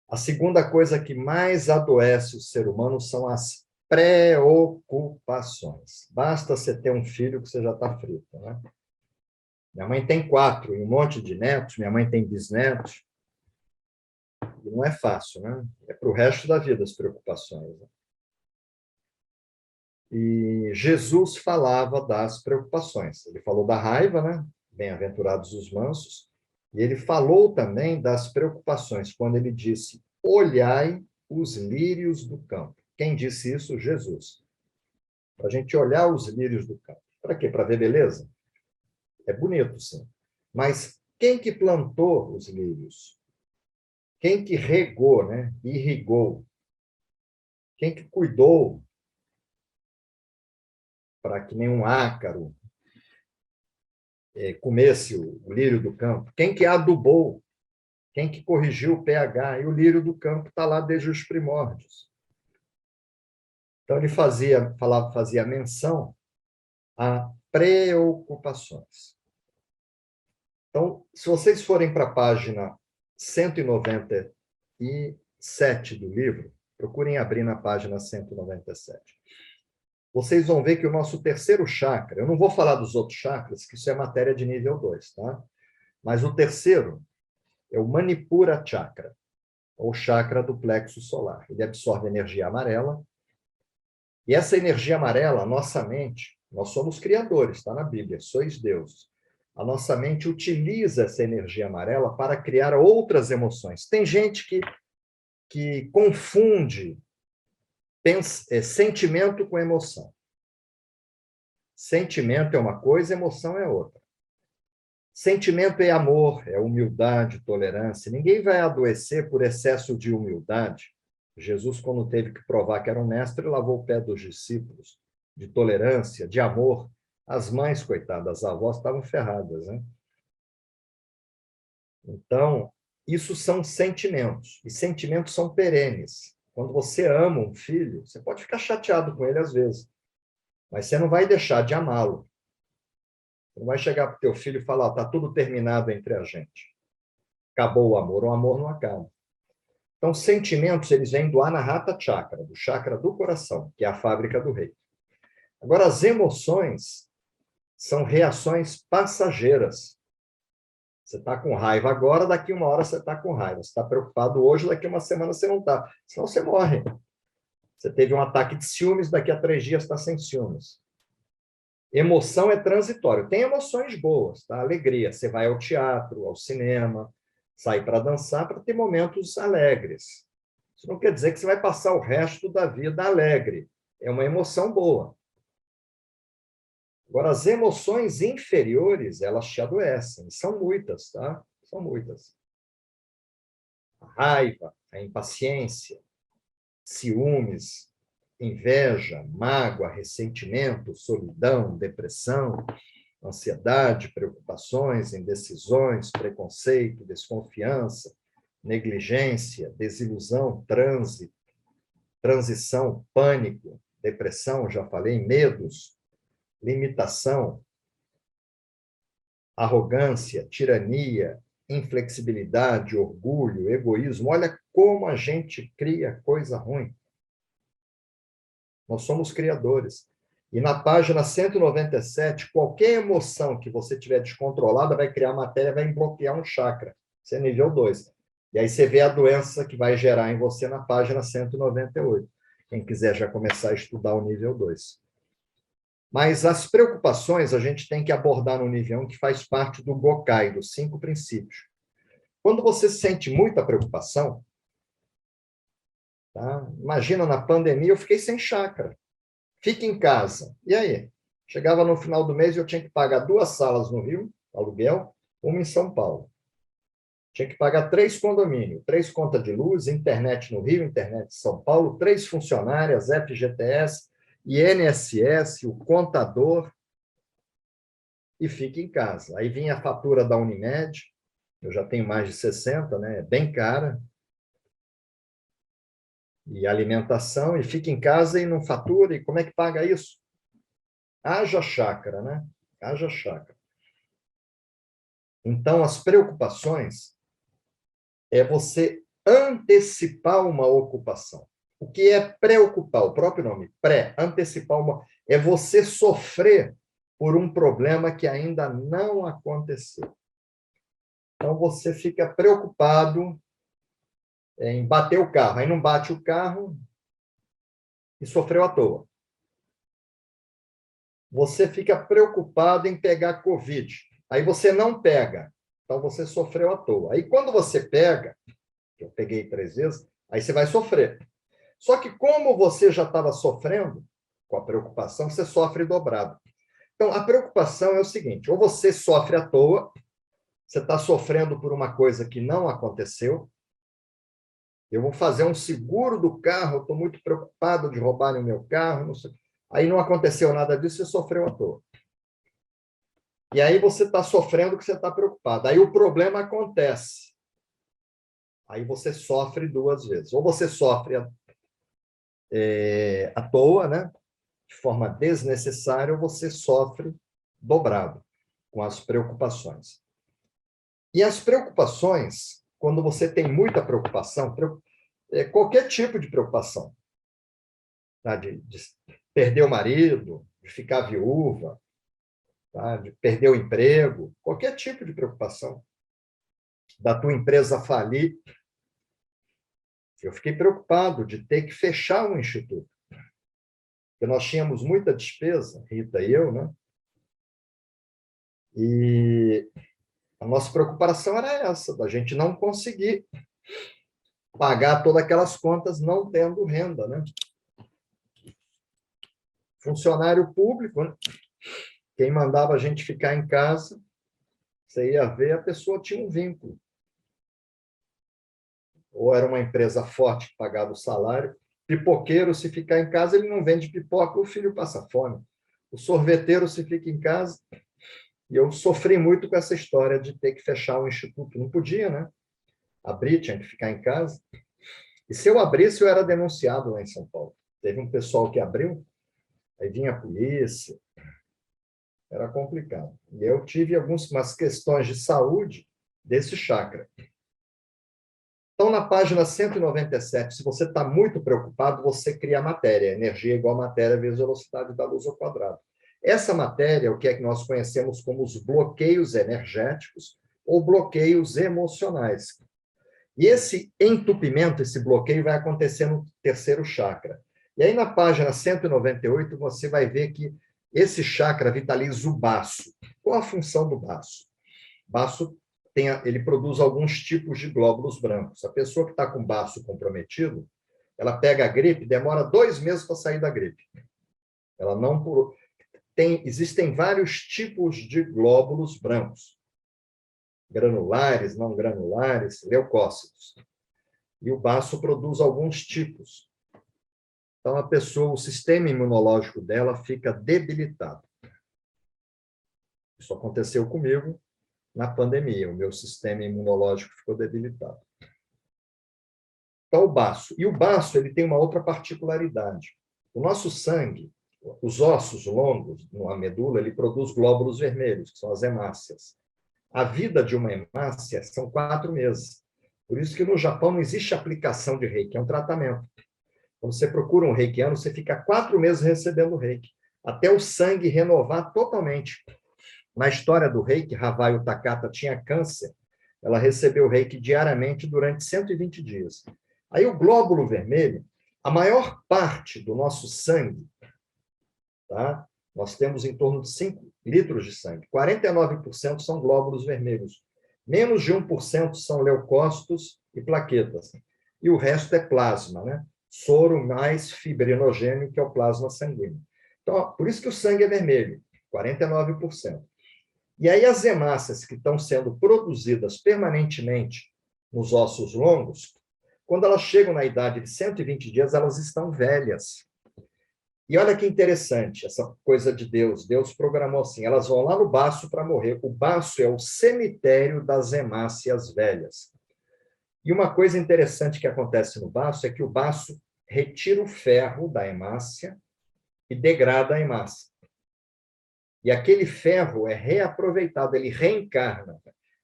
A segunda coisa que mais adoece o ser humano são as preocupações. Basta você ter um filho que você já está frito, né? Minha mãe tem 4 e um monte de netos, minha mãe tem bisnetos. E não é fácil, né? É para o resto da vida as preocupações. Né? E Jesus falava das preocupações. Ele falou da raiva, né? Bem-aventurados os mansos. E ele falou também das preocupações, quando ele disse: olhai os lírios do campo. Quem disse isso? Jesus. Para a gente olhar os lírios do campo. Para quê? Para ver beleza? É bonito, sim. Mas quem que plantou os lírios? Quem que regou, né? Irrigou? Quem que cuidou para que nenhum ácaro comesse o lírio do campo? Quem que adubou? Quem que corrigiu o pH? E o lírio do campo está lá desde os primórdios. Então, ele fazia menção a preocupações. Então, se vocês forem para a página 197 do livro, procurem abrir na página 197. Vocês vão ver que o nosso terceiro chakra, eu não vou falar dos outros chakras, que isso é matéria de nível 2, tá? Mas o terceiro é o Manipura Chakra, ou chakra do plexo solar. Ele absorve energia amarela. E essa energia amarela, a nossa mente, nós somos criadores, está na Bíblia, sois Deus. A nossa mente utiliza essa energia amarela para criar outras emoções. Tem gente que confunde sentimento com emoção. Sentimento é uma coisa, emoção é outra. Sentimento é amor, é humildade, tolerância. Ninguém vai adoecer por excesso de humildade. Jesus, quando teve que provar que era um mestre, lavou o pé dos discípulos, de tolerância, de amor. As mães, coitadas, as avós estavam ferradas, né? Então, isso são sentimentos, e sentimentos são perenes. Quando você ama um filho, você pode ficar chateado com ele às vezes, mas você não vai deixar de amá-lo. Você não vai chegar para o teu filho e falar: está tudo terminado entre a gente. Acabou o amor não acaba. Então, sentimentos, eles vêm do Anahata Chakra, do chakra do coração, que é a fábrica do rei. Agora, as emoções são reações passageiras. Você está com raiva agora, daqui uma hora você está com raiva. Você está preocupado hoje, daqui uma semana você não está. Senão você morre. Você teve um ataque de ciúmes, daqui a 3 dias está sem ciúmes. Emoção é transitório. Tem emoções boas, tá? Alegria. Você vai ao teatro, ao cinema, sai para dançar para ter momentos alegres. Isso não quer dizer que você vai passar o resto da vida alegre. É uma emoção boa. Agora, as emoções inferiores, elas te adoecem. São muitas, tá? São muitas. A raiva, a impaciência, ciúmes, inveja, mágoa, ressentimento, solidão, depressão, ansiedade, preocupações, indecisões, preconceito, desconfiança, negligência, desilusão, transição, pânico, depressão, já falei, medos, limitação, arrogância, tirania, inflexibilidade, orgulho, egoísmo. Olha como a gente cria coisa ruim. Nós somos criadores. E na página 197, qualquer emoção que você tiver descontrolada vai criar matéria, vai bloquear um chakra. Isso é nível 2. E aí você vê a doença que vai gerar em você na página 198. Quem quiser já começar a estudar o nível 2. Mas as preocupações a gente tem que abordar no nível 1, que faz parte do Gokai, dos 5 princípios. Quando você sente muita preocupação, tá? Imagina, na pandemia eu fiquei sem chakra. Fique em casa. E aí? Chegava no final do mês e eu tinha que pagar 2 salas no Rio, aluguel, uma em São Paulo. Tinha que pagar 3 condomínios, 3 contas de luz, internet no Rio, internet em São Paulo, 3 funcionárias, FGTS, INSS, o contador, e fique em casa. Aí vinha a fatura da Unimed, eu já tenho mais de 60, né? É bem cara. E alimentação, e fica em casa e não fatura, e como é que paga isso? Haja chácara, né? Haja chácara. Então, as preocupações é você antecipar uma ocupação. O que é preocupar? O próprio nome, antecipar uma... É você sofrer por um problema que ainda não aconteceu. Então, você fica preocupado em bater o carro. Aí não bate o carro e sofreu à toa. Você fica preocupado em pegar Covid. Aí você não pega. Então, você sofreu à toa. Aí, quando você pega, eu peguei 3 vezes, aí você vai sofrer. Só que, como você já estava sofrendo com a preocupação, você sofre dobrado. Então, a preocupação é o seguinte: ou você sofre à toa, você está sofrendo por uma coisa que não aconteceu. Eu vou fazer um seguro do carro, estou muito preocupado de roubarem o meu carro, não sei. Aí não aconteceu nada disso, você sofreu à toa. E aí você está sofrendo porque você está preocupado. Aí o problema acontece. Aí você sofre 2 vezes. Ou você sofre à toa, né? De forma desnecessária, ou você sofre dobrado com as preocupações. E as preocupações, quando você tem muita preocupação, qualquer tipo de preocupação, tá? De perder o marido, de ficar viúva, tá? De perder o emprego, qualquer tipo de preocupação, da tua empresa falir. Eu fiquei preocupado de ter que fechar um instituto, porque nós tínhamos muita despesa, Rita e eu, né? E a nossa preocupação era essa, da gente não conseguir pagar todas aquelas contas não tendo renda, né? Funcionário público, né? Quem mandava a gente ficar em casa, você ia ver, a pessoa tinha um vínculo. Ou era uma empresa forte que pagava o salário. Pipoqueiro, se ficar em casa, ele não vende pipoca, o filho passa fome. O sorveteiro, se fica em casa. E eu sofri muito com essa história de ter que fechar o instituto. Não podia, né? Abrir, tinha que ficar em casa. E se eu abrisse, eu era denunciado lá em São Paulo. Teve um pessoal que abriu, aí vinha a polícia. Era complicado. E eu tive algumas questões de saúde desse chakra. Então, na página 197, se você está muito preocupado, você cria matéria. Energia igual matéria vezes velocidade da luz ao quadrado. Essa matéria é o que é que nós conhecemos como os bloqueios energéticos ou bloqueios emocionais. E esse entupimento, esse bloqueio, vai acontecer no 3º chakra. E aí, na página 198, você vai ver que esse chakra vitaliza o baço. Qual a função do baço? Baço ele produz alguns tipos de glóbulos brancos. A pessoa que está com o baço comprometido, ela pega a gripe, demora 2 meses para sair da gripe. Ela não existem vários tipos de glóbulos brancos. Granulares, não granulares, leucócitos. E o baço produz alguns tipos. Então, a pessoa, o sistema imunológico dela fica debilitado. Isso aconteceu comigo na pandemia. O meu sistema imunológico ficou debilitado. Então, o baço. E o baço, ele tem uma outra particularidade. O nosso sangue, os ossos longos, na medula, ele produz glóbulos vermelhos, que são as hemácias. A vida de uma hemácia são 4 meses. Por isso que no Japão não existe aplicação de reiki, é um tratamento. Quando você procura um reikiano, você fica 4 meses recebendo reiki, até o sangue renovar totalmente. Na história do reiki, Havayu Takata tinha câncer, ela recebeu reiki diariamente durante 120 dias. Aí o glóbulo vermelho, a maior parte do nosso sangue, tá? Nós temos em torno de 5 litros de sangue. 49% são glóbulos vermelhos. Menos de 1% são leucócitos e plaquetas. E o resto é plasma, né? Soro mais fibrinogênio, que é o plasma sanguíneo. Então, por isso que o sangue é vermelho, 49%. E aí as hemácias que estão sendo produzidas permanentemente nos ossos longos, quando elas chegam na idade de 120 dias, elas estão velhas. E olha que interessante, essa coisa de Deus. Deus programou assim, elas vão lá no baço para morrer. O baço é o cemitério das hemácias velhas. E uma coisa interessante que acontece no baço é que o baço retira o ferro da hemácia e degrada a hemácia. E aquele ferro é reaproveitado, ele reencarna.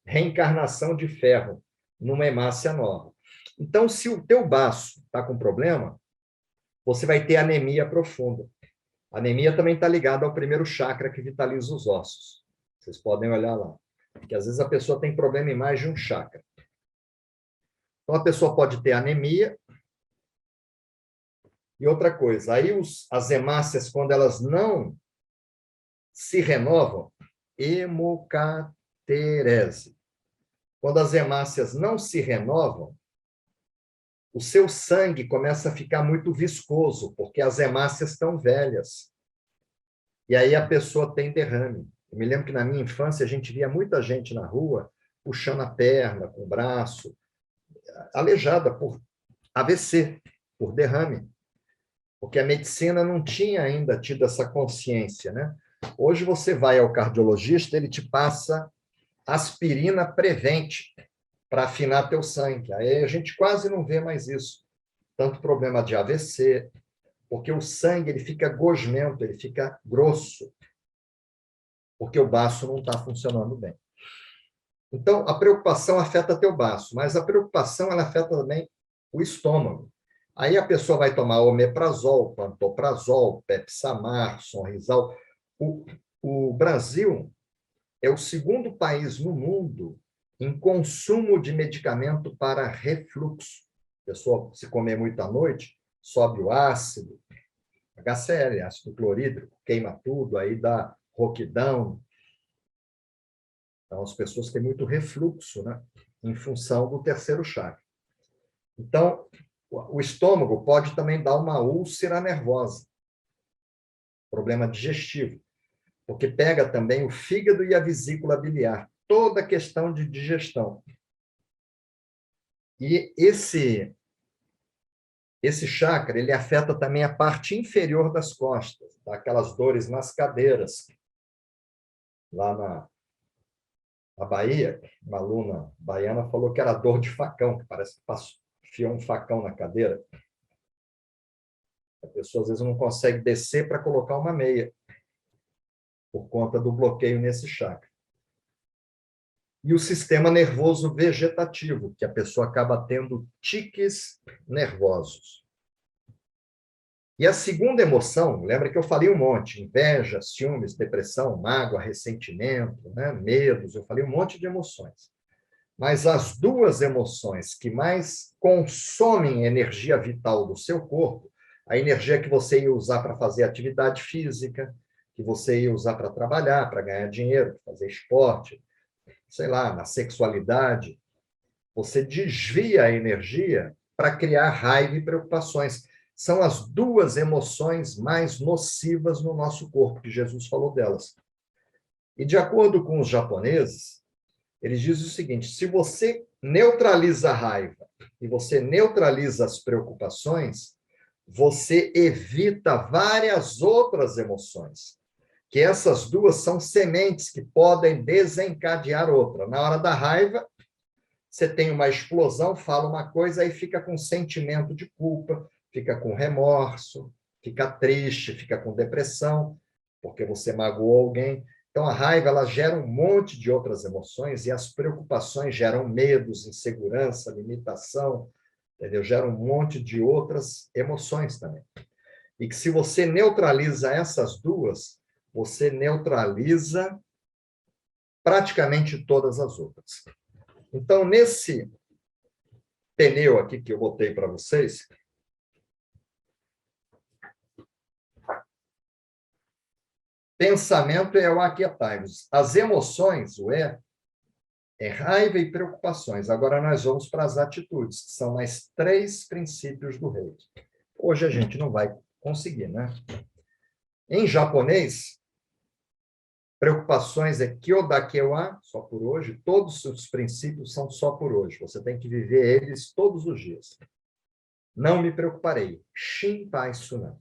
Reencarnação de ferro numa hemácia nova. Então, se o teu baço está com problema, você vai ter anemia profunda. A anemia também está ligada ao primeiro chakra que vitaliza os ossos. Vocês podem olhar lá. Porque às vezes a pessoa tem problema em mais de um chakra. Então, a pessoa pode ter anemia. E outra coisa, aí as hemácias, quando elas não se renovam, hemocaterese. Quando as hemácias não se renovam, o seu sangue começa a ficar muito viscoso, porque as hemácias estão velhas. E aí a pessoa tem derrame. Eu me lembro que na minha infância a gente via muita gente na rua puxando a perna com o braço, aleijada por AVC, por derrame. Porque a medicina não tinha ainda tido essa consciência, né? Hoje você vai ao cardiologista, ele te passa aspirina Prevent para afinar teu sangue. Aí a gente quase não vê mais isso. Tanto problema de AVC, porque o sangue ele fica gosmento, ele fica grosso, porque o baço não está funcionando bem. Então, a preocupação afeta teu baço, mas a preocupação ela afeta também o estômago. Aí a pessoa vai tomar omeprazol, pantoprazol, Pepsamar, Sonrisal. O Brasil é o segundo país no mundo em consumo de medicamento para refluxo. A pessoa, se comer muito à noite, sobe o ácido, HCl, ácido clorídrico, queima tudo, aí dá roquidão. Então, as pessoas têm muito refluxo, né? Em função do terceiro chakra. Então, o estômago pode também dar uma úlcera nervosa, problema digestivo, porque pega também o fígado e a vesícula biliar, toda a questão de digestão. E esse chakra, ele afeta também a parte inferior das costas, dá aquelas dores nas cadeiras. Lá na Bahia, uma aluna baiana falou que era dor de facão, que parece que enfiou um facão na cadeira. A pessoa, às vezes, não consegue descer para colocar uma meia, por conta do bloqueio nesse chakra. E o sistema nervoso vegetativo, que a pessoa acaba tendo tiques nervosos. E a segunda emoção, lembra que eu falei um monte, inveja, ciúmes, depressão, mágoa, ressentimento, né? Medos, eu falei um monte de emoções. Mas as duas emoções que mais consomem energia vital do seu corpo, a energia que você ia usar para fazer atividade física, que você ia usar para trabalhar, para ganhar dinheiro, para fazer esporte, sei lá, na sexualidade, você desvia a energia para criar raiva e preocupações. São as duas emoções mais nocivas no nosso corpo, que Jesus falou delas. E de acordo com os japoneses, eles dizem o seguinte: se você neutraliza a raiva e você neutraliza as preocupações, você evita várias outras emoções, que essas duas são sementes que podem desencadear outra. Na hora da raiva, você tem uma explosão, fala uma coisa, aí fica com sentimento de culpa, fica com remorso, fica triste, fica com depressão, porque você magoou alguém. Então, a raiva ela gera um monte de outras emoções e as preocupações geram medos, insegurança, limitação, entendeu? Geram um monte de outras emoções também. E que se você neutraliza essas duas, você neutraliza praticamente todas as outras. Então, nesse pneu aqui que eu botei para vocês, pensamento é o aquietai-vos. As emoções, o é raiva e preocupações. Agora nós vamos para as atitudes, que são mais 3 princípios do rei. Hoje a gente não vai conseguir, né? Em japonês, preocupações é kyodakewa, só por hoje. Todos os princípios são só por hoje. Você tem que viver eles todos os dias. Não me preocuparei. Shinpai sunan.